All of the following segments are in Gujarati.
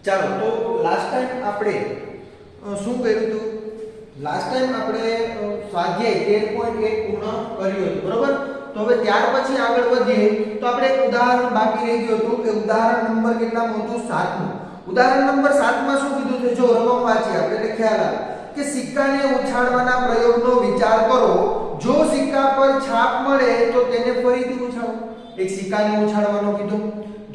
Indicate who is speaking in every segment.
Speaker 1: ચાલો તો લાસ્ટ ટાઈમ આપણે શું કર્યું હતું? લાસ્ટ ટાઈમ આપણે સ્વાધ્યાય 13.1 પૂર્ણ કર્યું હતું, બરોબર? તો હવે ત્યાર પછી આગળ વધીએ તો આપણે એક ઉદાહરણ બાકી રહી ગયું હતું કે ઉદાહરણ નંબર કેટલામું હતું? 7મું. ઉદાહરણ નંબર 7 માં શું કીધું છે? જો રકમ વાંચીએ આપણે એટલે ખ્યાલ આવે કે સિક્કાને ઉછાળવાના પ્રયોગનો વિચાર કરો. જો સિક્કા પર છાપ મળે તો તેને ફરીથી ઉછાળો. એક સિક્કાને ઉછાળવાનો કીધું.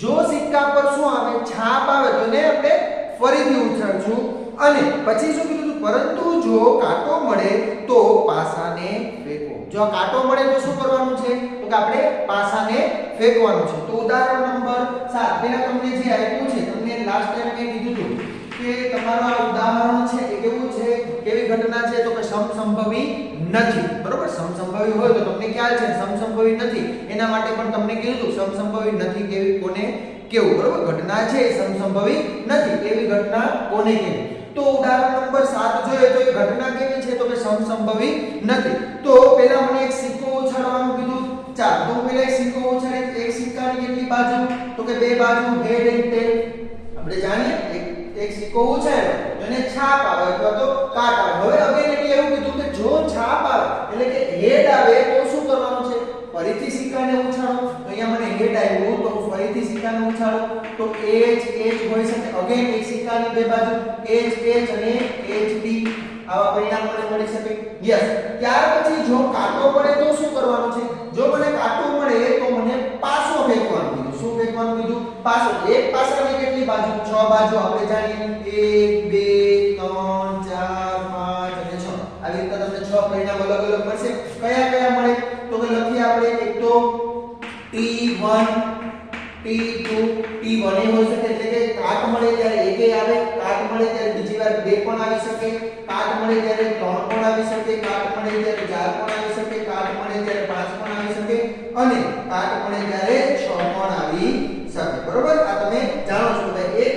Speaker 1: જો સિક્કા પર શું આવે? છાપ આવે તો એને આપણે ફરીથી ઉછાળશું. અને પછી શું કીધું? પરંતુ જો કાંટો મળે તો પાસાને ફેંકો. જો કાંટો મળે તો શું કરવાનું છે? તો કે આપણે પાસાને ફેંકવાનું છે. તો ઉદાહરણ નંબર 7 પહેલા તમને જે આપ્યું છે, તમને લાસ્ટ ટાઈમ મેં કીધું હતું કે તમારું આ ઉદાહરણ છે એ કેવું છે? કેવી ઘટના છે? તો કે સમસંભવી નથી, બરોબર? સમસંભવી હોય તો તમને ખ્યાલ છે સમસંભવી નથી એના માટે પણ તમને કીધું હતું સમસંભવી નથી કેવી કોને કેવું, બરોબર? ઘટના છે સમસંભવી નથી એવી ઘટના કોને કેવી. તો ઉદાહરણ નંબર 7 જોઈએ તો એ ઘટના કેવી છે? તો કે સમસંભવી નથી. તો પહેલા મને એક સિક્કો ઉછાળવાનું કીધું. ચાલ તો પહેલા એક સિક્કો ઉછાળી. એક સિક્કાની કેટલી બાજુ? તો કે બે બાજુ, હેડ એન્ડ ટેલ. આપણે જાણીએ એક સિક્કો ઉછાળ્યો તો એને છાપ આવે અથવા તો કાટ આવે. હવે અગેન એટલે એવું કીધું કે જો છાપ આવે એટલે કે હેડ આવે તો શું કરવાનું છે? ફરીથી સિક્કાને ઉછાળો. તો અહીંયા મને હેડ આવ્યું તો હું ફરીથી સિક્કાને ઉછાળો તો એચ હોઈ શકે. અગેન એક સિક્કાની બે બાજુ એચ અને એચ ડી આવા પરિણામ મને મળી શકે. યસ. ત્યાર પછી જો કાંટો પડે તો શું કરવાનું છે? જો મને કાંટો મળે તો મને પાસો ફેંકવાનું કીધું. શું ફેંકવાનું કીધું? પાસો. એક પાસાની કેટલી બાજુ? 6 બાજુ. આપણે જાણીએ 1 2 3 4 5 અને 6. આવી રીતે તમને 6 પરિણામ અલગ અલગ મળશે. કયા કયા મળે? તો કે લખીએ આપણે. એક તો T1 T2 T1 એ હોઈ શકે એટલે કે કાટ મળે ત્યારે એકે આવે, કાટ મળે ત્યારે બીજી વાર બે પણ આવી શકે, કાટ મળે ત્યારે ત્રણ પણ આવી શકે, કાટ મળે ત્યારે ચાર પણ આવી શકે, કાટ મળે ત્યારે પાંચ પણ આવી શકે અને કાટ મળે ત્યારે છ પણ આવી શકે. બરોબર? આ તમે જાણો છો ભાઈ. એક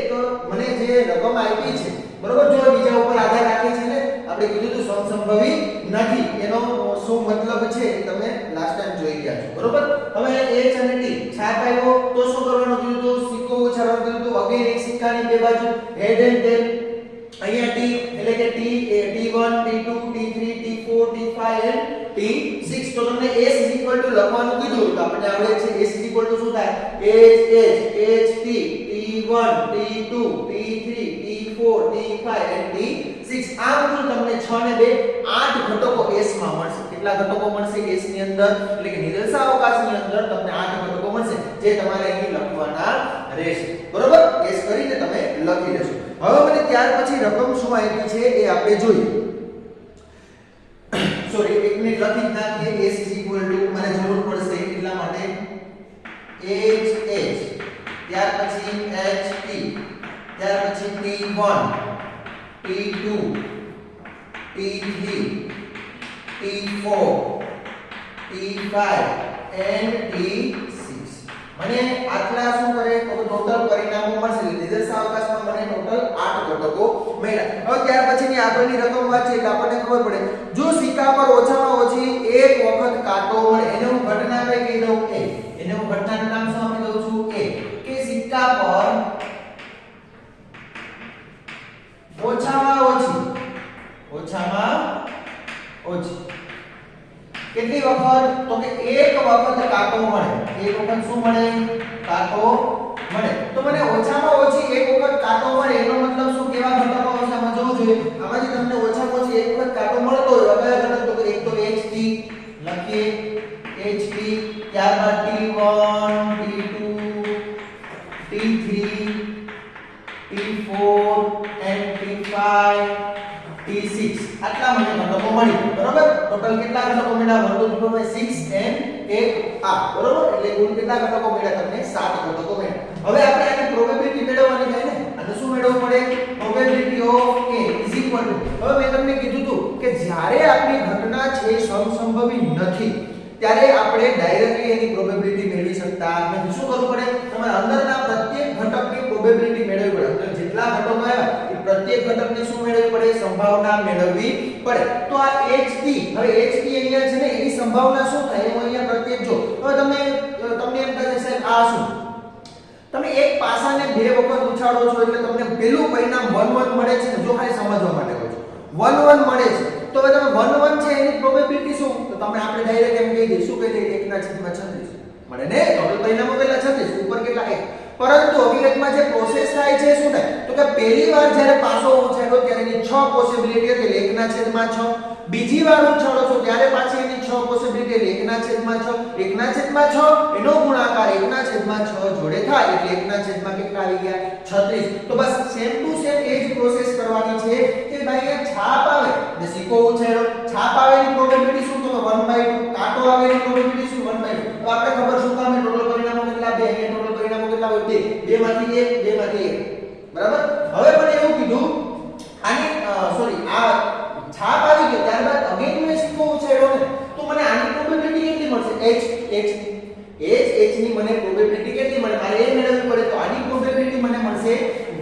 Speaker 1: મને જે રકમ આપી છે, બરોબર, જો બીજા ઉપર આધાર રાખે છે ને, આપણે કીધું તો સમસંભવી નથી એનો શું મતલબ છે એ તમે લાસ્ટ ટાઈમ જોઈ ગયા છો. બરોબર? હવે H અને T છાપ આવ્યો તો શું કરવાનું કીધું? તો સિક્કો ઉછાળવાનું કીધું. તો અગેન એક સિક્કાની બે બાજુ, હેડ એન્ડ ટેલ. અહીંયા T એટલે કે T1 T2 T3 T4 T5 and T6. તો તમને S લખવાનું કીધું તો આપણે આવડે છે S શું થાય? H T T1 T2 T3 T4 T5 and T6. આમ કુલ તમને 6 ને 2 8 ઘટકો S માં મળશે. કેટલા ઘટકો મળશે S ની અંદર? એટલે કે નિરંસાવકાશની અંદર તમને 8 ઘટકો મળશે જે તમારે અહીં લખવાના રહેશે. બરોબર? S કરીને તમે લખી લેશો. હવે મને ત્યાર પછી રકમ શું આપી છે એ આપણે જોઈએ. સોરી, 1 મિનિટ લખી જ નાખીએ. S મને જરૂર પડશે એટલા માટે H ત્યાર પછી HT ત્યાર પછી T1 T2 T3 T4 T5 and T6. મને આટલા શું કરે તો ટોટલ પરિણામો મળશે. નિદર્શાવકાશમાં મને ટોટલ 8 ઘટકો મળ્યા. હવે ત્યાર પછીની આગળની રકમ વાંચીએ એટલે આપણને ખબર પડે. જો સિક્કા પર ઓછામાં ઓછી એક વખત કાંટો મળે એને હું ઘટના કઈ કહી દઉં? A. એને હું ઘટનાનું નામ શું આપી દઉં છું? A. કે સિક્કા પર ઓછામાં ઓછી કેટલી વખત? તો કે એક વખત કાંટો મળે. એક વખત શું મળે? કાંટો મળે. તો મને ઓછામાં ઓછી એક વખત કાંટો મળે એનો મતલબ શું? કેવા ઘટકો હશે આમાં જોવું જોઈએ. આમાંથી તમને ઓછામાં ઓછી એક વખત કાંટો મળતો હોય કયા ઘટક? તો એક તો HT લખીએ HT, ત્યારબાદ T1 T2 T3 T4 and T5 T6. આટલા મને ઘટકો મળી. બરોબર? ટોટલ કેટલા ઘટકો મળ્યા? 1 2 3 4 5 6 and 8. બરોબર? એટલે કુલ કેટલા ઘટકો મળ્યા? તમને 7 ઘટકો મળ્યા. હવે આપણે આની પ્રોબેબિલિટી મેળવવાની થાય ને. અને શું મેળવવું પડે? Probability of A is equal to. હવે મેં તમને કીધું હતું કે જ્યારે આપણી ઘટના છે સમસંભવી નથી ત્યારે આપણે ડાયરેક્ટલી એની પ્રોબેબિલિટી મેળવી શકતા નથી. શું કરવું પડે? તમારે અંદરના પ્રત્યેક ઘટકની પ્રોબેબિલિટી મેળવવી પડે. અંદર જેટલા ઘટકો આવ્યા એ પ્રત્યેક ઘટકની શું મેળવવી પડે? સંભાવના મેળવવી પડે. તો આ HT, હવે HT અહીંયા છે ને એની સંભાવના શું થાય? હું અહીંયા પ્રત્યેક જો. હવે તમને એમ કહે છે સાહેબ આ શું? તમે એક પાસાને બે વખત ઉછાળો છો એટલે તમને પેલું પરિણામ 1 1 મળે છે. જો ખાલી સમજવા માટે કહું છું 1 1 મળે છે. તો હવે તમે 1 1 છે એની પ્રોબેબિલિટી શું? તો તમે આપણે ડાયરેક્ટ એમ કહી દઈએ શું કહી દઈએ 1/36 મળે ને. ટોટલ પરિણામો કેટલા 36 ઉપર કેટલા 1. પરંતુ હકીકતમાં જે પ્રોસેસ થાય છે શું થાય તો કે પહેલી વાર જ્યારે પાસો ઉછાળો ત્યારે એની 6 પોસિબિલિટી એટલે 1/6. બીજી વાર ઉછાળો છો ત્યારે પાછી એની 6 પોસિબિલિટી એટલે 1/6. 1/6 એનો ગુણાકાર 1/6 જોડે થાય એટલે 1/6 કેટલા આવી ગયા 36. તો બસ સેમ ટુ સેમ એ જ પ્રોસેસ કરવાની છે કે ભાઈ આ છાપ આવે ને સિક્કો ઉછાળ્યો છાપ આવે એની પ્રોબેબિલિટી શું તો 1/2 કાંટો આવે એની પ્રોબેબિલિટી શું 1/2. તો આપણે ખબર શું કામ એ ટોટલ પરિણામો કેટલા 2 અહીંયા ટોટલ પરિણામો કેટલા હોય 2 માંથી 1 માંથી 1 બરાબર. હવે મને એવું કીધું આની સોરી આ છાપ આવી ગયો ત્યારબાદ અગેન મેં સિક્કો ઉછાળ્યો ને તો મને આની પ્રોબેબિલિટી કેટલી મળશે h ની મને પ્રોબેબિલિટી કેટલી મળે મારે એ મેળવવી પડે તો આની પ્રોબેબિલિટી મને મળશે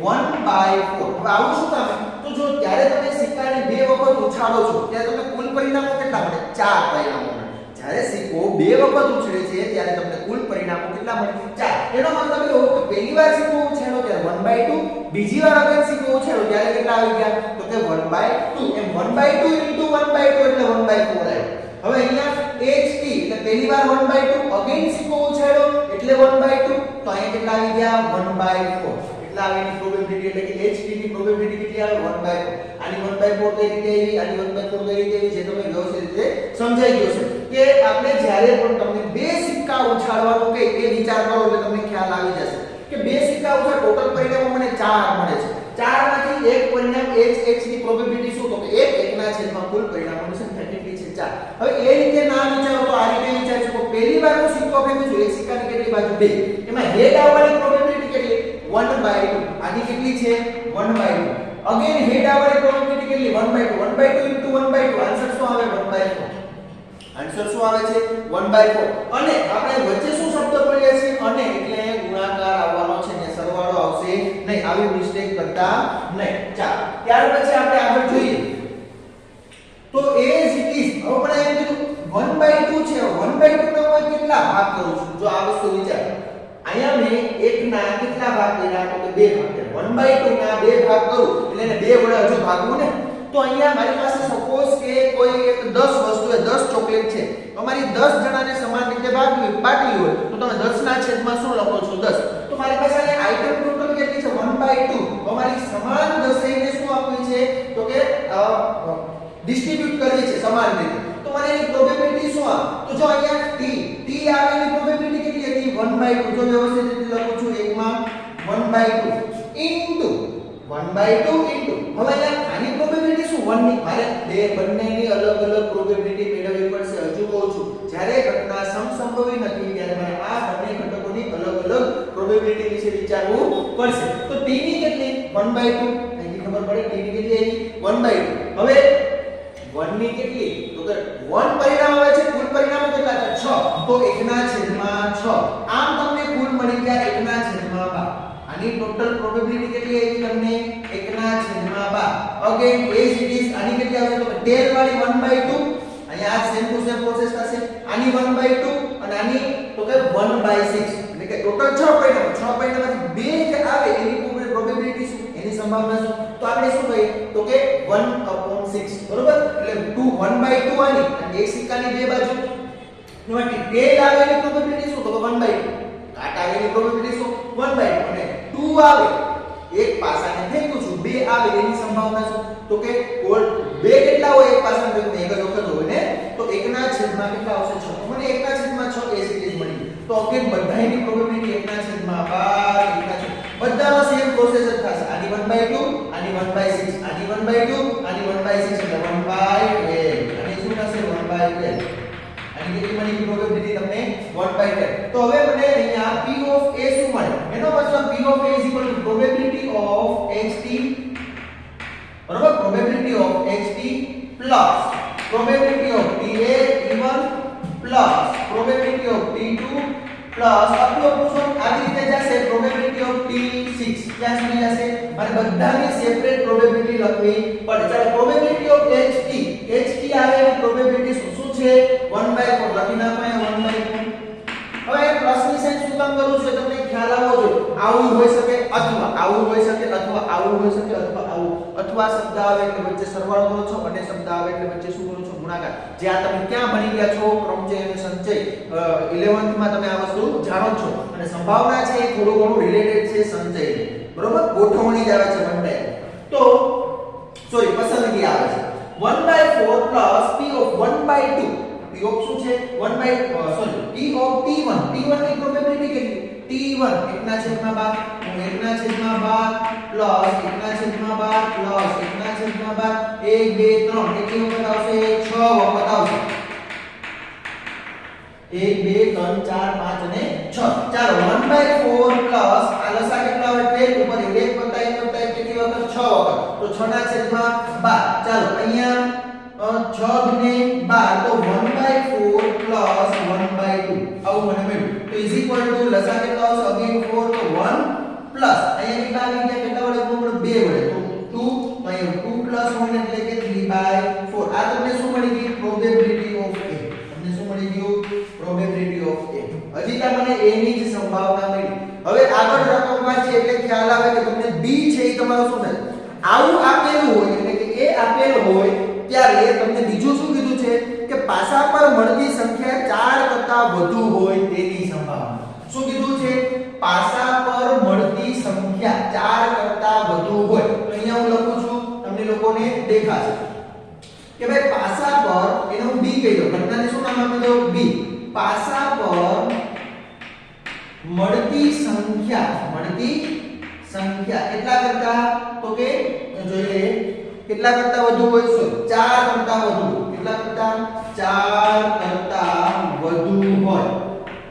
Speaker 1: 1/4. હવે આવું શું કામ તો જો ત્યારે તમે સિક્કાને બે વખત ઉછાળો છો ત્યારે તમને કુલ પરિણામો કેટલા મળે 4 પરિણામો મળે. જ્યારે સિક્કો બે વખત ઉછળે છે ત્યારે તમને કુલ પરિણામો કેટલા મળે 4. એનો મતલબ એવો કે પહેલી વાર સિક્કો ઉછળ્યો ત્યારે 1/2 બીજી વાર અગર સિક્કો ઉછળ્યો ત્યારે કેટલા આવી ગયા તો કે 1/2 એમ 1/2 * 1/2 એટલે 1/4 આવ્યો. હવે અહીંયા ht એટલે પહેલી વાર 1/2 અગેન સિક્કો ઉછળ્યો એટલે 1/2 તો અહીંયા કેટલા આવી ગયા 1/4 એટલા આવીની પ્રોબેબિલિટી એટલે કે ht ની પ્રોબેબિલિટી કેટલી આવે 1/4. આની 1/4 કઈ રીતે આવી આની 1/4 કઈ રીતે આવી જે તમે વ્યવસ્થિત રીતે સમજાઈ ગયો છે કે આપણે જ્યારે પણ તમને બે સિક્કા ઉછાળવાનું કે એ વિચાર કરો એટલે તમને ખ્યાલ આવી જશે કે બે સિક્કા ઉછાળ ટોટલ પરિણામો મને 4 મળે છે. 4 માંથી એક પરિણામ h ની પ્રોબેબિલિટી શું તો કે 1/1 કુલ પરિણામોની સંખ્યા કેટલી છે 4. હવે એ રીતે ના વિચારો તો આ રીતે વિચારજો તો પહેલી વાર હું સિક્કો ફેંકું છું એક સિક્કાની કેટલી બાજુ 2 એમાં હેડ આવવાની પ્રોબેબિલિટી કેટલી 1/2 આની કેટલી છે 1/2 અગેન હેડ આવવાની પ્રોબેબિલિટી કેટલી 1/2 1/2 * 1/2 આન્સર શું આવે 1/4. આન્સર શું આવે છે 1/4. અને આપણે વચ્ચે શું શબ્દ બોલીએ છીએ અને એટલે ગુણાકાર આવવાનો છે ને સરવાળો આવશે નહીં. આવી મિસ્ટેક કરતા નહીં. ચાલો ત્યાર પછી આપણે આગળ જોઈએ તો as it is હવે પણ એમ કીધું 1/2 છે 1/2 નો કોઈ કેટલા ભાગ કરું છું જો આ વસ્તુ વિચાર અહીંયા મેં 1 ના કેટલા ભાગ કર્યા તો કે 2 ભાગ કર્યા 1/2 ના 2 ભાગ કરું એટલે એને 2 વડે હજુ ભાગવું ને તો અહીંયા મારી પાસે સપોઝ કે કોઈ એક 10 વસ્તુ છે 10 ચોકલેટ છે અમારી 10 જણાને સમાન રીતે બાટલી હોય તો તમે 10 ના છેદમાં શું લખો છો 10. તો મારી પાસે અહીંયા આઇટમ ટોટલ કેટલી છે 1/2 અમારી સમાન 10 ને શું આપવી છે તો કે ડિસ્ટ્રીબ્યુટ કરવી છે સમાન રીતે. તો મને એની પ્રોબેબિલિટી શું આ તો જો અહીંયા t આવે એની પ્રોબેબિલિટી કેટલી હતી 1/2 જો વ્યવસ્થિત રીતે લખું છું એકમાં 1/2 ઇન્ટુ 1/2 ઇન્ટુ હવે અહીંયા આની પ્રોબેબિલિટી શું 1 ની મારે બે બંનેની અલગ અલગ પ્રોબેબિલિટી મેળવવી પડશે. હજુ કહું છું જ્યારે ઘટના સમસંભવી નથી ત્યારે મને આ બંને ઘટકોની અલગ અલગ પ્રોબેબિલિટી વિશે વિચારવું પડશે. તો t ની કેટલી 1/2 અહીંથી ખબર પડે t ની કેટલી આવી 1/2. હવે 1 ની કેટલી તો કે 1 પરિણામ આવે છે કુલ પરિણામો કેટલા છે 6 તો 1/6 આમ તમને કુલ મળી ગયા 1/12. આની ટોટલ પ્રોબેબિલિટી કેટલી આવી તમને 1/12. અગેન as it is આની કેટલી આવે તો 10 વાળી 1/2 અહીંયા આ સેમ ટુ સેમ પ્રોસેસ થશે આની 1/2 અને આની તો કે 1/6 એટલે કે ટોટલ 6 પરિણામમાંથી 2 જે આવે એની પ્રોબેબિલિટી શું એની સંભાવના શું તો આપણે શું કહીએ તો કે 1/6 બરોબર એટલે 1/2 આની અને એક સિક્કાની બે બાજુ એમાંથી ટેલ આવે એની પ્રોબેબિલિટી શું તો કે 1/2 કાટ આવે એની પ્રોબેબિલિટી શું 1/2 અને 2 આવે એક પાસાને ફેંકું છું 2 આવે એની સંભાવના શું તો કે કોલ 2 કેટલા હોય એક પાસાને ફેંકું એક જ વખત હોય ને તો 1/6 કેટલા આવશે 6 તો મને 1/6 as it is મળી તો અગેન બધાની પ્રોબેબિલિટી 1/12 બધાનો સેમ પ્રોસેસ જ થશે આની 1/2 આની 1/6 આની 1/2 આની 1/6 એટલે 1/12 અને શું થશે 1/12 આની કેટલી મળી પ્રોબેબિલિટી તમને 1/10. તો હવે મને અહીંયા p of a શું મળે એનો મતલબ p of a probability of ht બરોબર probability of ht plus probability of ta even plus probability of t2 plus upload આવી રીતે જશે પ્રોબેબિલિટી ઓફ t6 ક્યાં સુધી જશે અને બધાની સેપરેટ પ્રોબેબિલિટી લખવી પડે. ચાલો પ્રોબેબિલિટી ઓફ ht આવે એની પ્રોબેબિલિટી શું છે 1/4 લખી નાખો અહીંયા 1/4. હવે પ્લસ ની સાઈન શું કામ કરું છું તમને ખ્યાલ આવવો જોઈએ આવું હોઈ શકે અથવા આવું હોઈ શકે અથવા આવું હોઈ શકે અથવા આવું, અથવા શબ્દ આવે એટલે વચ્ચે સરવાળો કરો છો અને શબ્દ આવે એટલે વચ્ચે શું કરો છો ગુણાકાર. જે આ તમે ક્યાં ભણી ગયા છો ક્રમચય અને સંચય 11th માં તમે આ વસ્તુ જાણો છો. અને સંભાવના છે એ થોડું ઘણું રિલેટેડ છે સંચયની, બરોબર, ગોઠવણી જ આવે છે વન બાય. તો સોરી પસંદગી આવે છે 1/4 plus p of 1/2. p of શું છે 1 sorry p of t1. t1 ની પ્રોબેબિલિટી કેટલી? t1 1/12 પ્લસ 1/12 પ્લસ 1/12 1 2 3 કેટલી વખત આવશે? 6 વખત આવશે. 1 2 3 4 5 અને 6. ચાલો 1/4 પ્લસ આ લસા કેટલા આવે? 12 ઉપર 1 + 1 + 1 કેટલી વખત? 6 વખત. તો 6 ના છેદમાં 12. ચાલો અહીંયા 6 ને 12 તો 1/4 પ્લસ 1/2 આવું મને મળ્યું. તો ઇઝ ઇક્વલ ટુ લસા કેટલા આવશે? અગેન 4 તો 1 પ્લસ અહીંયા કેટલા આવી ગયા? કેટલા વડે ગુણો? 2 વડે. તો 2 તો અહીંયા 2 પ્લસ 1 એટલે કે 3/4. આ તમને શું મળી ગઈ? Probability of A. તમને શું મળી ગયું? Probability of A. હજી તમને A ની જ સંભાવના મળી. હવે આગળ રકમ વાંચીએ એટલે ખ્યાલ આવે કે તમને B છે એ તમારો શું થાય? આવું આપેલું હોય એટલે કે A આપેલું હોય ત્યારે તમને બીજું શું કીધું છે કે પાસા પર મળતી સંખ્યા 4 કરતા વધુ હોય તેની સંભાવના. શું કીધું છે? પાસા પર મળતી સંખ્યા 4 કરતા વધુ હોય. તો અહીંયા હું લખું છું, તમને લોકોને દેખાશે કે ભાઈ પાસા પર, એને હું B કહી દઉં, ઘટનાને શું નામ આપી દઉં? B. પાસા પર મળતી સંખ્યા કેટલા કરતા? તો કે જોઈ લઈએ કેટલા કરતા વધુ હોય? 4 કરતા વધુ. કેટલા કરતા? 4 કરતા વધુ હોય.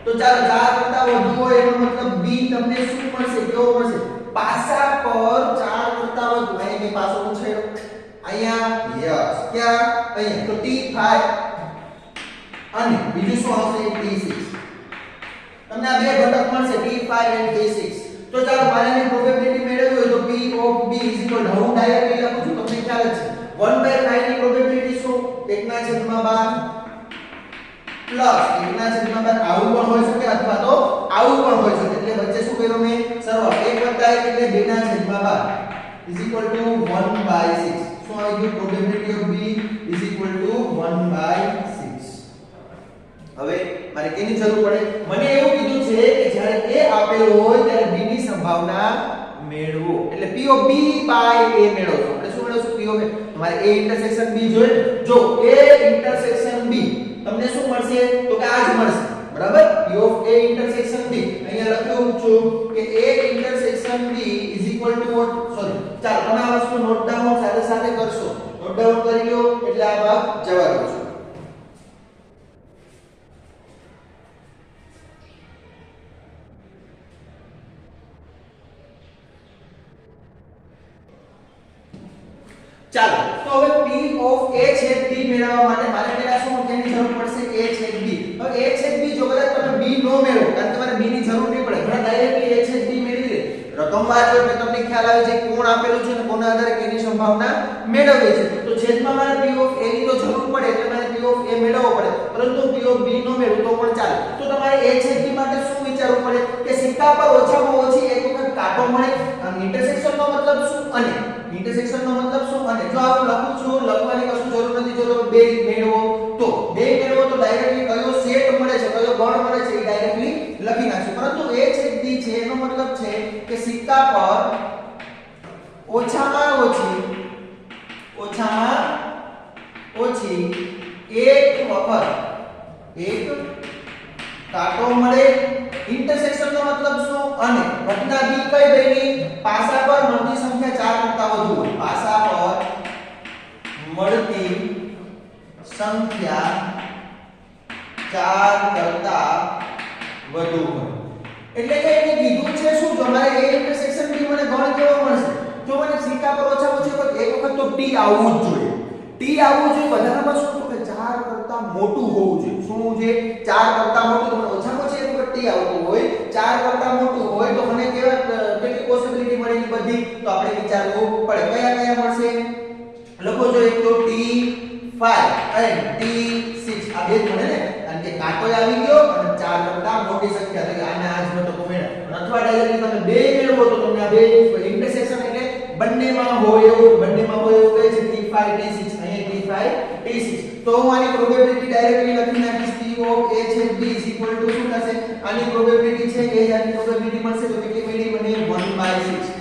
Speaker 1: તો ચાલો 4 કરતા વધુ હોય એનો મતલબ B તમને શું મળશે? કેવો મળશે? પાસા પર 4 કરતા વધુ. અહીંયા કે પાસો છે અહીંયા, યસ, ક્યાં? અહીંયા. તો T5 અને બીજું શું આવશે? T6. તમને આ બે ઘટક મળશે T5 અને T6. તો ચાલો મારે પ્રોબેબિલિટી મેળવવી હોય તો P ઓફ B હું ડાયરેક્ટલી લખું છું, તમને ખ્યાલ જ છે 1/5 ની પ્રોબેબિલિટી શું? 1/12 પ્લસ 1/12 આવું પણ હોઈ શકે અથવા તો આવું પણ હોઈ શકે. એટલે વચ્ચે શું કર્યું મેં? સરવાળો. 1 + 1 એટલે 2/12 1/6. શું આવી ગયું? Probability of B 1/6. હવે મારે કેની જરૂર પડે? મને એવું કીધું છે કે જ્યારે A આપેલો હોય ત્યારે B ની સંભાવના મેળવો. એટલે P of B by A મેળવશો. આપણે શું મેળવશું? P of A. તમારે A ઇન્ટરસેક્શન B જોઈએ. જો A ઇન્ટરસેક્શન B તમને શું મળશે? તો કે આ જ મળશે. બરાબર? P of A intersection B અહીંયા લખ્યું છું કે A intersection B what? Sorry. ચાલો તમે આ વસ્તુ નોટ ડાઉન સાથે સાથે કરશો. નોટ ડાઉન કરી લો એટલે આ ભાગ જવા દો છો. ચાલો તો હવે P of A છેદ B મેળવવા માટે મારે પહેલા શું કેની જરૂર પડશે? A છેદ B. હવે A છેદ B જો કદાચ તમે B નો મેળવો, કારણ કે તમારે B ની જરૂર નહીં પડે, ઘણા ડાયરેક્ટલી A છેદ B મેળવી લે. રકમ વાંચો એટલે તમને ખ્યાલ આવે છે કોણ આપેલું છે અને કોના આધારે કેની સંભાવના મેળવવી છે. તો છેદમાં મારે P of A ની તો જરૂર પડે એટલે મારે P of A મેળવવો પડે, પરંતુ P of B નો મેળવું તો પણ ચાલે. તો તમારે A છેદ B માટે શું વિચારવું પડે કે સિક્કા પર ઓછામાં ઓછી એક વખત કાંટો મળે. ઇન્ટરસેક્શન નો મતલબ શું? અને ઇન્ટરસેક્શન નો મતલબ શું? અને જો આ લખું છું, લખવાની કશું જરૂર નથી. જો તમે બે મેળવો તો ડાયરેક્ટલી કયો સેટ મળે છે, કયો ગણ મળે છે એ ડાયરેક્ટલી લખી નાખશું. પરંતુ A છેદ B છે એનો મતલબ છે કે સિક્કા પર ઓછામાં ઓછી એક વખત એક કાંટો મળે. ઇન્ટરસેક્શન નો મતલબ શું? અને ઘટના B કઈ બની? પાસા પર મળતી સંખ્યા 4 કરતા વધુ હોય. પાસા પર મળતી સંખ્યા 4 કરતા વધુ હોય. એટલે કે એને કીધું છે શું? જો મારે A ઇન્ટરસેક્શન B મને ગણ કેવો મળશે? જો મને સિક્કા પર ઓછામાં ઓછી એક વખત તો T આવવું જ જોઈએ. T આવવું જોઈએ. વધારામાં શું? તો કે 4 કરતા મોટું હોવું જોઈએ. શું હોવું જોઈએ? 4 કરતા મોટું. તો મને ઓછામાં ઓછી એક વખત T આવતું હોય, 4 કરતા મોટું હોય તો મને કેટલી પોસિબિલિટી મળેલી બધી? તો આપણે વિચારવું પડે. કયા કયા મળશે? લખો જો એક તો T5 અને T6 આ બે મળે ને, કારણ કે કાંટો આવી ગયો અને 4 કરતા મોટી સંખ્યા તો આને આજ નતો કોમેડા. અથવા અથવા ડાયરેક્ટલી તમે બે મેળવો તો તમને આ બે ઇન્ટરસેક્શન એટલે બંનેમાં હોય એવું કહે છે T5 T6 અહીંયા T5 T6 તો હું આની પ્રોબેબિલિટી ડાયરેક્ટલી લખી નાખીશ P ઓફ A છે B શું થશે આની પ્રોબેબિલિટી છે A આની પ્રોબેબિલિટી મળશે તો કેટલી મળી મને 1/6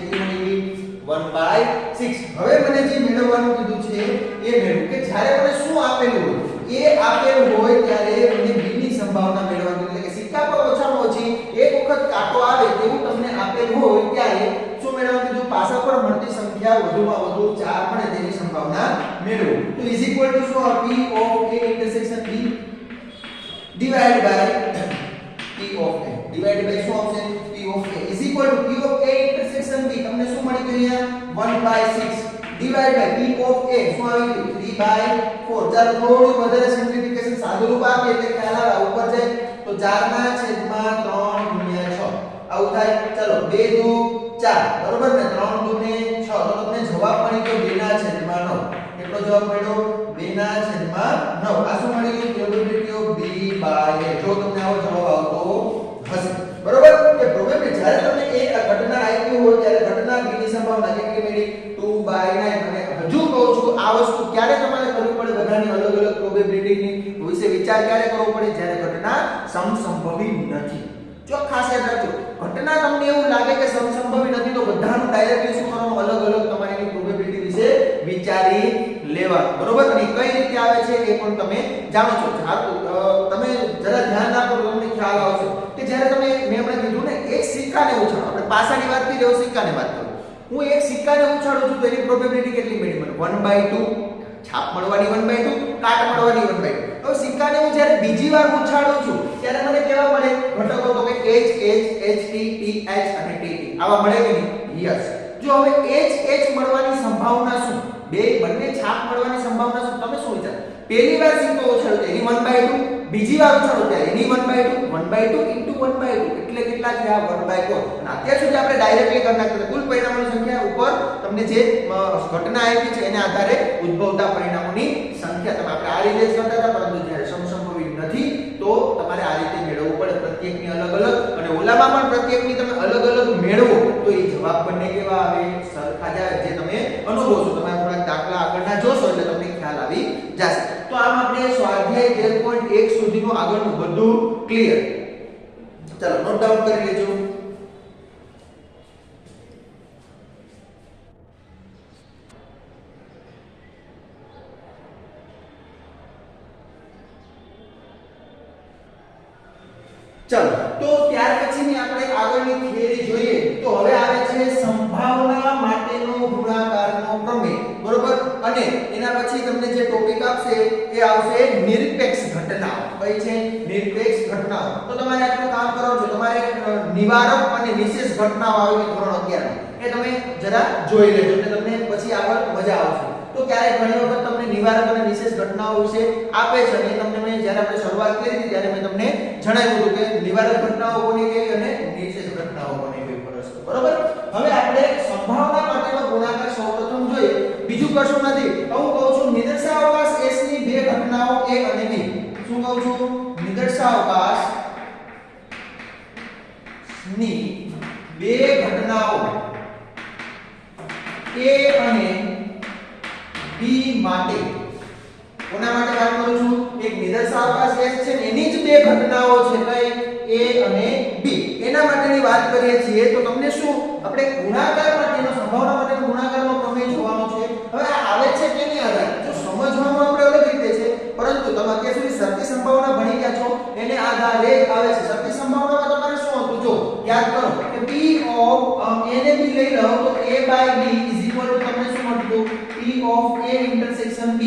Speaker 1: કેટલી મળી 1/6 હવે મને જે મેળવવાનું કીધું છે એ મેળવું કે જ્યારે મને શું આપેલું હોય A આપેલું હોય ત્યારે મને B ની સંભાવના મેળવવાની એટલે કે સિક્કા પર ઓછામાં ઓછી એક વખત કાંટો આવે તેવું તમને આપેલું હોય ત્યારે શું મેળવવાનું કીધું પાસા પર મળતી સંખ્યા વધુમાં વધુ 4 મળે તેની સંભાવના મેળવો તો ઇઝ ઇક્વલ ટુ શું P of A intersection B divide by P of A divide by શું આવશે P of A is equal to P of A intersection B તમને શું મળી ગયું અહીંયા 1/6 divide by P of A શું આવી ગયું 3/4 ચાલો થોડું વધારે સિમ્પ્લિફિકેશન સાદું રૂપ આપીએ એટલે ખ્યાલ આવે ઉપર જાય તો 4/3/6 આવું થાય ચલો 2 2 4 બરોબર ને 3 2 ને 6 તો તમને જવાબ મળી ગયો 2/9 કેટલો જવાબ મળ્યો 2/9 આ શું મળી ગયું પ્રોબેબિલિટી ઓફ B/A જો તમને આવો જવાબ આવતો હશે બરોબર કે પ્રોબેબિલિટી જ્યારે તમને એક ઘટના આવી હોય ત્યારે ઘટના B ની સંભાવના કેટલી મળી 2/9 અને હજુ કહું છું આ વસ્તુ ક્યારે તમારે કરવી પડે બધાની અલગ અલગ પ્રોબેબિલિટીની વિશે વિચાર ક્યારે કરવો પડે જ્યારે ઘટના સમસંભવી નથી ચોખ્ખાસ યાદ રાખજો ઘટના તમને એવું લાગે કે સમસંભવી નથી તો બધાનું ડાયરેક્ટલી શું કરવાનું અલગ અલગ તમારી પ્રોબેબિલિટી વિશે વિચારી લેવાનું બરોબર અને કઈ રીતે આવે છે એ પણ તમે જાણો છો તમે જરા ધ્યાન આપો તો તમને ખ્યાલ આવશે કે જ્યારે તમે મેં હમણાં કીધું ને એક સિક્કાને ઉછાળો આપણે પાસાની વાત કરી રહ્યો સિક્કાને વાત કરું હું એક સિક્કાને ઉછાળું છું તો એની પ્રોબેબિલિટી કેટલી મળી મને 1/2 છાપ મળવાની 1/2 કાટ મળવાની 1/2 હવે સિક્કાને હું જ્યારે બીજી વાર ઉછાળું છું ત્યારે મને કેવા મળે ઘટકો તો કે H H H T T H અને T T આવા મળે કે નહીં યસ જો હવે H H મળવાની સંભાવના શું બંને છાપ મળવાની સંભાવના શું તમે શું વિચાર પહેલી વાર સિક્કો ઉછાળો તો એની 1/2 બીજી વાર ઉછાળો ત્યારે એની 1/2 1/2 એટલે કેટલા થયા 1/4 અને અત્યાર સુધી આપણે ડાયરેક્ટલી કરી નાખતા કુલ પરિણામોની સંખ્યા ઉપર તમને જે ઘટના આવી છે એના આધારે ઉદ્ભવતા પરિણામોની સંખ્યા તમે આપણે આ રીતે જ કરતા હતા પરંતુ જ્યારે સમસંભવી નથી તો તમારે આ રીતે મેળવવું પડે પ્રત્યેકની અલગ અલગ અને ઓલામાં પણ પ્રત્યેકની તમે અલગ અલગ મેળવો તો એ જવાબ બંને કેવા આવે સરખા જ આવે જે તમે અનુભવશો તમે થોડાક દાખલા આગળના જોશો એટલે તમને ખ્યાલ આવી જશે તો આમ આપણે સ્વાધ્યાય 13.1 સુધીનું આગળનું બધું ક્લિયર ચલો નોટ ડાઉન કરી લેજો ચલો તો ત્યાર પછીની આપણે આગળની થિયરી જોઈએ તો હવે આવે છે સંભાવના માટેનો ગુણાકારનો પ્રમેય બરોબર અને એના પછી તમને જે ટોપિક આપશે એ આવશે નિરપેક્ષ ઘટનાઓ કઈ છે નિરપેક્ષ ઘટનાઓ તો તમારે આટલું કામ કરવાનું છે તમારે નિવારક અને વિશેષ ઘટનાઓ આવી ધોરણ 11 એ તમે જરા જોઈ લેજો એટલે તમને પછી આગળ મજા આવશે તો ક્યારેક ઘણી વખત તમને નિવારક અને વિશેષ ઘટનાઓ વિશે આપે છે અને તમને મેં જ્યારે આપણે શરૂઆત કરી હતી ત્યારે મેં તમને જણાવ્યું હતું કે નિવારક ઘટનાઓ કોની કઈ અને વિશેષ ઘટનાઓ કોની કઈ પરસ્પર બરોબર હવે આપણે સંભાવના માટેનો ગુણાકાર સૌપ્રથમ જોઈએ બીજું કશું નથી હું કહું છું નિદર્શાવકાશ S ની બે ઘટનાઓ A અને B શું કહું છું નિદર્શાવકાશ ની બે ઘટનાઓ A અને B માટે કોના માટે વાત કરું છું એક નિદર્શાવકાશ S છે ને એની જ બે ઘટનાઓ છે કઈ A અને B એના માટેની વાત કરીએ છીએ તો તમને શું આપણે ગુણાકાર માટેનો સંભાવના માટેનો ગુણાકારનો પ્રમેય જોવાનો છે હવે આ આવે છે કેની આધારે જો સમજવાનું આપણે અલગ રીતે છે પરંતુ તમે અત્યાર સુધી શરતી સંભાવના ભણી ગયા છો એને આધારે આવે છે શરતી સંભાવનામાં તમારે શું હતું જો યાદ કરો કે P ઓફ A ને B લઈ લો તો A/B તમને શું મળતું P of A intersection B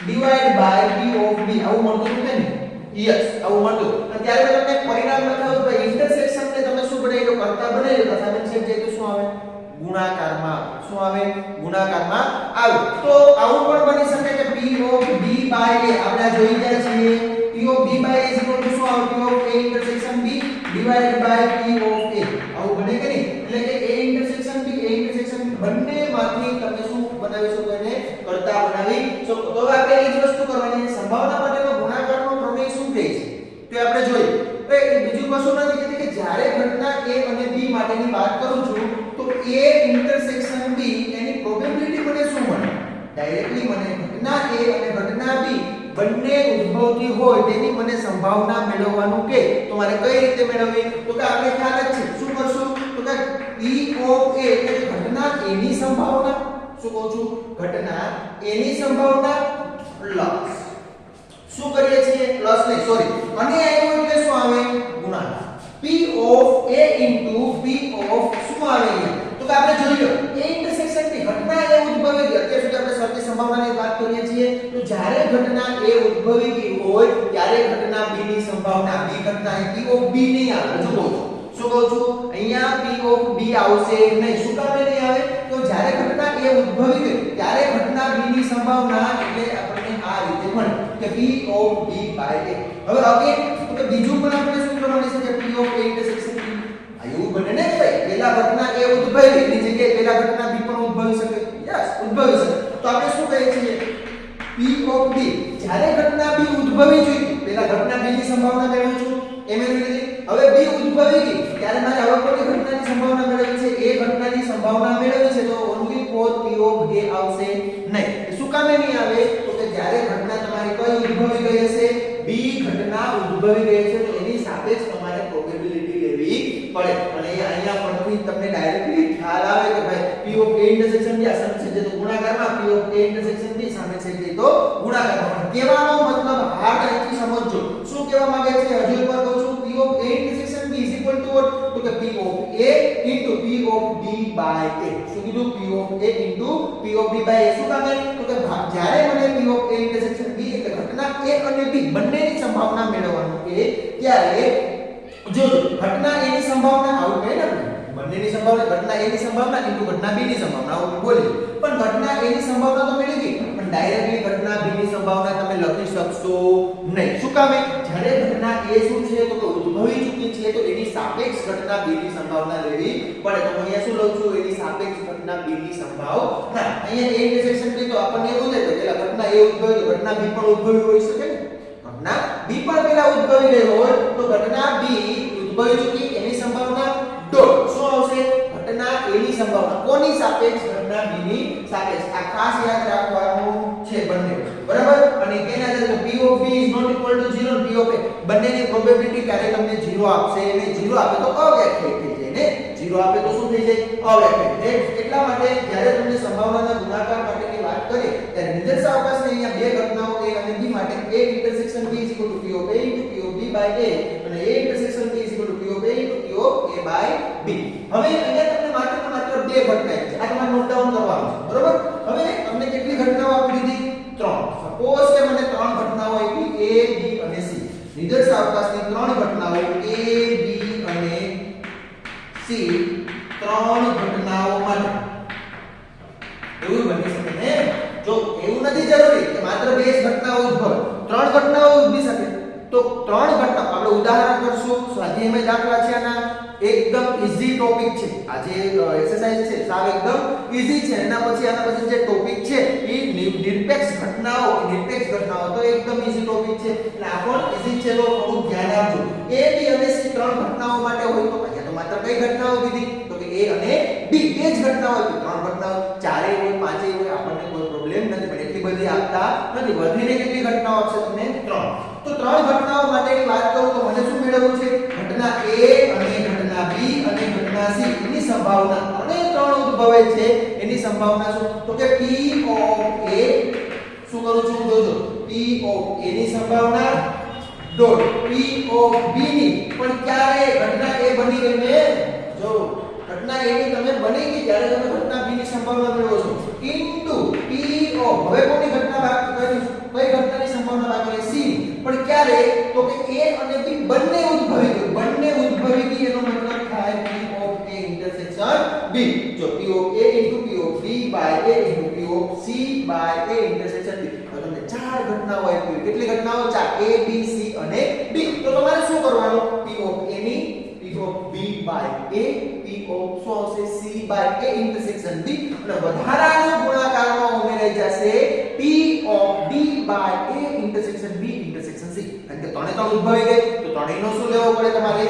Speaker 1: divide by P of B આવું મળતું હતું ને યસ આવું મળતું ત્યારે મેં તમને પરિણામ લખાવ્યું કે ઇન્ટરસેક્શન ને તમે શું બનાવી લો કરતા બનાવી લો સામે છે જે તો શું આવે ગુણાકારમાં શું આવે ગુણાકારમાં આવે તો આવું પણ બની શકે કે P of B by A આપણે જોઈ ગયા છીએ P of B by A શું આવે P of A intersection B divide by P of A આવું બને કે નહીં એટલે કે A intersection B A intersection બંનેમાંથી તમે શું બનાવી શકો એને કરતા બનાવી શકો તો હવે આપણે એ જ વસ્તુ કરવાની સંભાવના માટેનો ગુણાકારનો પ્રમેય શું કહે છે તો આપણે જોઈએ એ બીજું કશું નથી કે જ્યારે ઘટના A અને B માટેની વાત કરું છું તો A intersection B any probability મને શું મળે? ડાયરેક્ટલી મને ઘટના A અને ઘટના B બંને ઉદ્ભવતી હોય તેની મને સંભાવના મેળવવાનું કે તો મારે કઈ રીતે મેળવવી? તો કે આપણે ખ્યાલ જ છે શું કરશું તો કે P ઓફ A એટલે ઘટના A ની સંભાવના શું કહું છું ઘટના A ની સંભાવના પ્લસ શું કરીએ છીએ પ્લસ નહીં સોરી અને આવ્યો એટલે શું આવે ગુણાકાર P of A into P of શું આવે અહીંયા તો કે આપણે જોઈ લો A ઇન્ટરસેક્શન ની ઘટના A ઉદ્ભવી ગઈ અત્યાર સુધી આપણે સર્કિટ સંભાવનાની વાત કરીએ છીએ તો જ્યારે ઘટના A ઉદ્ભવી ગઈ હોય ત્યારે ઘટના B ની સંભાવના B ઘટના P of B નહીં આવે જો કહું શું કહું છું અહીંયા P of B આવશે નહીં શું કામ નહીં આવે તો જ્યારે ઘટના A ઉદ્ભવી ગઈ ત્યારે ઘટના B ની સંભાવના એટલે આપણને આ રીતે મળે કે P of B by A હવે અગેન તો બીજું પણ આપણે સૂત્ર મળી શકે P of A intersection B આ એવું બને ને ભાઈ પહેલા ઘટના A ઉદ્ભવી ગઈ એની જગ્યાએ પહેલા ઘટના B પણ ઉદ્ભવી શકે યસ ઉદ્ભવી શકે તો આપણે શું કહીએ છીએ P of B જ્યારે ઘટના B ઉદ્ભવી જોઈએ પહેલા ઘટના B ની સંભાવના મેળવું છું એમ એવી રીતે હવે B ઉદ્ભવી ગઈ ત્યારે મારે હવે કોઈ ઘટનાની સંભાવના મેળવવી છે A ઘટનાની સંભાવના મેળવવી છે તો only four P of A આવશે નહીં શું કામ નહીં આવે તો કે જ્યારે ઘટના તમારી કઈ ઉદ્ભવી ગઈ હશે B ઘટના ઉદ્ભવી ગઈ છે તો એની સાપેક્ષ તમારે પ્રોબેબિલિટી લેવી પડે અને અહીંયા પરથી તમને ડાયરેક્ટલી ખ્યાલ આવે કે ભાઈ P of A intersection B સામે છે તો ગુણાકારમાં P of A intersection B સામે છે તો ગુણાકારમાં કહેવાનો મતલબ હાર્ડ અહીંથી સમજજો શું કહેવા માંગે છે હજુ એકવાર કહું છું P of A intersection B is equal to what તો કે P of A into P of B by A શું કીધું P of A into P of B by A શું કામ તો કે જ્યારે મને P of A intersection B એટલે ઘટના A અને B બંનેની સંભાવના મેળવવાનું કે ત્યારે જો ઘટના A ની સંભાવના આવું કહે ને બંનેની સંભાવના ઘટના A ની સંભાવના into ઘટના B ની સંભાવના આવું બોલી પણ ઘટના A ની સંભાવના તો મળી ગઈ પણ ડાયરેક્ટલી ઘટના B ની સંભાવના તમે લખી શકશો નહીં શું કામ જ્યારે ઘટના A શું છે તો કે ઉદ્ભવી ચૂકી છે તો એની સાપેક્ષ ઘટના B ની સંભાવના લેવી પડે તો અહીંયા શું લઉં છું એની સાપેક્ષ ઘટના B ની સંભાવના અહીંયા A ઇન્ટરસેક્શન B તો આપણને એવું થાય કે પેલા ઘટના A ઉદ્ભવી તો ઘટના B પણ ઉદ્ભવી હોઈ શકે ને ઘટના B પણ પેલા ઉદ્ભવી ગઈ હોય તો ઘટના B ઉદ્ભવી ચૂકી એની સંભાવના ડોટ શું આવશે ઘટના A ની સંભાવના કોની સાપેક્ષ ઘટના B ની સાપેક્ષ આ ખાસ યાદ રાખવાનું છે બંને બરાબર અને કેના છે તો P of B is not equal to 0 P of A બંનેની પ્રોબેબિલિટી ક્યારે તમને 0 આપશે અને 0 આપે તો અવ્યાખ્યાયિત થઈ જાય ને 0 આપે તો શું થઈ જાય અવ્યાખ્યાયિત એટલા માટે જ્યારે તમને સંભાવનાના ગુણાકાર માટેની વાત કરીએ ત્યારે નિર્દેશ અવકાશને અહીંયા બે ઘટનાઓ A અને B માટે A intersection B is equal to P of A into P of B by A અને A intersection B is equal to P of A into P of A by B હવે અહીંયા તમને માત્ર બે ઘટના છે આ તમારે નોટ ડાઉન કરવાનું છે બરોબર હવે તમને કેટલી ઘટનાઓ આપી દીધી 3 સપોઝ કે મને 3 ઘટનાઓ આપી A B અને C નિર્દેશ અવકાશની 3 ઘટનાઓ A B અને C 3 ઘટનાઓ માટે એવું બની શકે ને જો એવું નથી જરૂરી કે માત્ર બે જ ઘટનાઓ ઉદ્ભવે 3 ઘટનાઓ ઉદ્ભવી શકે તો 3 ઘટના આપણે ઉદાહરણ કરશું સ્વાધ્યાયમાં દાખલા છે આના એકદમ ઈઝી ટોપિક છે આ જે એક્સરસાઇઝ છે સાવ એકદમ ઈઝી છે આના પછી જે ટોપિક છે એ નિરપેક્ષ ઘટનાઓ તો એકદમ ઈઝી ટોપિક છે એટલે આ પણ ઈઝી છે તો થોડું ધ્યાન આપજો A B અને C 3 ઘટનાઓ માટે હોય તો અહીંયા તો માત્ર કઈ ઘટનાઓ કીધી તો કે A અને B બે જ ઘટનાઓ હતી 3 ઘટનાઓ ચારે હોય પાંચે હોય આપણને કોઈ પ્રોબ્લેમ નથી પણ એટલી બધી આપતા નથી વધીને કેટલી ઘટનાઓ આપશે તમને 3 તો 3 ઘટનાઓ માટેની વાત કરું તો મને શું મેળવવું છે ઘટના A અને ઘટના B અને ઘટના C એની સંભાવના અને 3 ઉદ્ભવે છે એની સંભાવના શું તો કે P of A શું કરું છું જોજો P of A ની સંભાવના ડોટ P of B ની પણ ક્યારે ઘટના A બની ગઈ ને જો ઘટના A ની તમે બની ગઈ ત્યારે તમે ઘટના B ની સંભાવના મેળવો છો ઇન્ટુ P of હવે કોની ઘટના બાકી કરી કઈ ઘટનાની સંભાવના બાકી રહી C પણ ક્યારે તો કે A અને B બંને ઉદ્ભવી ગઈ એનો મતલબ થાય P of A intersection B જો P of A into P of B by A into P of C by A intersection B તો તમને ચાર ઘટનાઓ આપી કેટલી ઘટનાઓ ચાર A B C અને D તો તમારે શું કરવાનું P of A ની P of B by A P of so આવશે C by A intersection B અને વધારાના ગુણાકારમાં ઉમેરાઈ જશે P of D by A intersection B intersection C કારણ કે ત્રણે ત્રણ ઉદ્ભવી ગઈ તો ત્રણેયનો શું લેવો પડે તમારે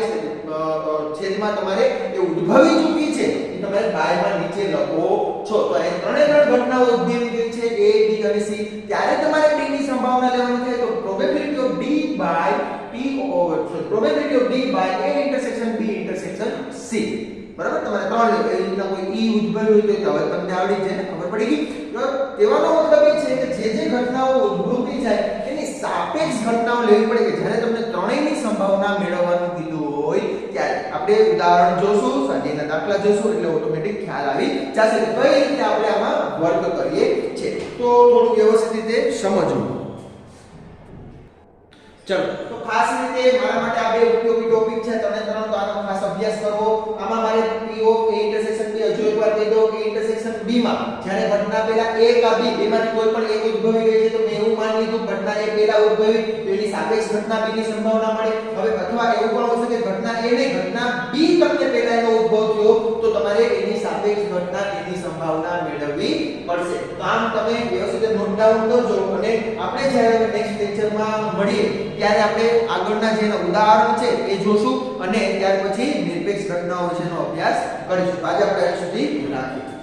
Speaker 1: છેદમાં તમારે એ ઉદ્ભવી ચૂકી છે એ તમારે બાયમાં નીચે લખો છો. તો અહીં ત્રણ ઘટનાઓ ઉદ્ભવી ગઈ છે A, B અને C. ત્યારે તમારે D ની સંભાવના લેવાની થાય તો probability of D by probability of D by A intersection B intersection C. બરાબર, તમારે ત્રણ લેવું. એ રીતના કોઈ ઈ ઉદ્ભવી હોય તો હવે તમને આવડી જાય ને, ખબર પડી ગઈ. તો કહેવાનો મતલબ એ છે કે જે ઘટનાઓ ઉદ્ભવતી જાય એની સાપેક્ષ ઘટનાઓ લેવી પડે કે જ્યારે તમને ત્રણેયની સંભાવના મેળવવાનું કીધું હોય ત્યારે. આપણે ઉદાહરણ જોશું, સ્વાધ્યાયના દાખલા જોશું એટલે ઓટોમેટિક ખ્યાલ આવી જશે કે કઈ રીતે આપણે આમાં વર્ક કરીએ છીએ. તો થોડું વ્યવસ્થિત રીતે સમજવું. ચલો, તો ખાસ રીતે મારા માટે આ બે ઉપયોગી ટોપિક છે. તમે ત્રણ તો આનો ખાસ અભ્યાસ કરવો. આમાં મારે P of A intersection B હજુ એકવાર કહી દો કે intersection B માં જ્યારે ઘટના પહેલા A કા B બેમાંથી કોઈ પણ એક ઉદ્ભવી ગઈ છે તો મેં એવું માની લીધું ઘટના A પહેલા ઉદ્ભવી તો એની સાપેક્ષ ઘટના B ની સંભાવના મળે. હવે અથવા એવું પણ હોઈ શકે ઘટના A ને ઘટના B તમને પહેલા એનો ઉદ્ભવ થયો તો તમારે એની સાપેક્ષ ઘટના A ની સંભાવના મેળવવી પડશે. તો આમ તમે વ્યવસ્થિત નોટ ડાઉન કરજો અને આપણે જ્યારે નેક્સ્ટ લેક્ચરમાં મળીએ ત્યારે આપણે આગળના જે ઉદાહરણ છે એ જોશું અને ત્યાર પછી નિરપેક્ષ ઘટનાઓ વિશેનો અભ્યાસ કરીશું. આજે આપણે અહીં સુધી રાખીએ.